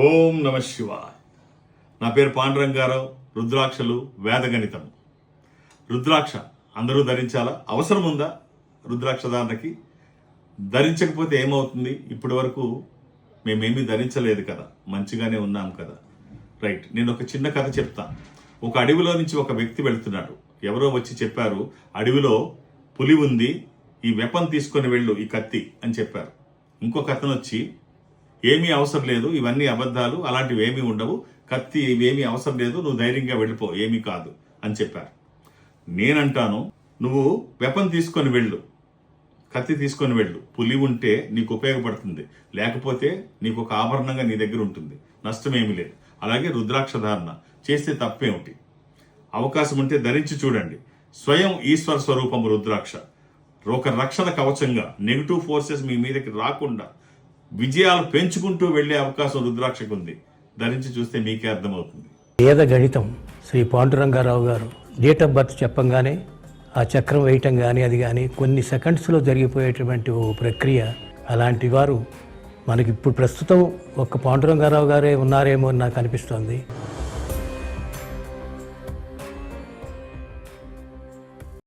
ఓం నమ శివాయ. నా పేరు పాండురంగారావు. రుద్రాక్షలు వేదగణితం. రుద్రాక్ష అందరూ ధరించాలా? అవసరం ఉందా రుద్రాక్ష ధారణకి? ధరించకపోతే ఏమవుతుంది? ఇప్పటి వరకు మేమేమీ ధరించలేదు కదా, మంచిగానే ఉన్నాం కదా. రైట్, నేను ఒక చిన్న కథ చెప్తా. ఒక అడవిలో నుంచి ఒక వ్యక్తి వెళ్తున్నాడు. ఎవరో వచ్చి చెప్పారు, అడవిలో పులి ఉంది, ఈ వెపన్ తీసుకొని వెళ్ళు, ఈ కత్తి అని చెప్పారు. ఇంకొక అతను వచ్చి, ఏమీ అవసరం లేదు, ఇవన్నీ అబద్ధాలు, అలాంటివి ఏమీ ఉండవు, కత్తి ఇవేమీ అవసరం లేదు, నువ్వు ధైర్యంగా వెళ్ళిపో, ఏమీ కాదు అని చెప్పారు. నేనంటాను, నువ్వు వెపన్ తీసుకొని వెళ్ళు, కత్తి తీసుకొని వెళ్ళు. పులి ఉంటే నీకు ఉపయోగపడుతుంది, లేకపోతే నీకు ఒక ఆభరణంగా నీ దగ్గర ఉంటుంది, నష్టమేమీ లేదు. అలాగే రుద్రాక్ష ధారణ చేస్తే తప్పేమిటి? అవకాశం ఉంటే ధరించి చూడండి. స్వయం ఈశ్వర స్వరూపము రుద్రాక్ష. ఒక రక్షణ కవచంగా నెగిటివ్ ఫోర్సెస్ మీ మీదకి రాకుండా విజయాలు పెంచుకుంటూ వెళ్లే అవకాశం రుద్రాక్షకు ఉంది. ధరించి చూస్తే మీకే అర్థమవుతుంది. వేద గణితం శ్రీ పాండురంగారావు గారు డేట్ ఆఫ్ బర్త్ చెప్పంగానే ఆ చక్రం వేయటం కానీ అది కానీ కొన్ని సెకండ్స్లో జరిగిపోయేటువంటి ఓ ప్రక్రియ. అలాంటి వారు మనకి ఇప్పుడు ప్రస్తుతం ఒక్క పాండురంగారావు గారే ఉన్నారేమో అని నాకు అనిపిస్తోంది.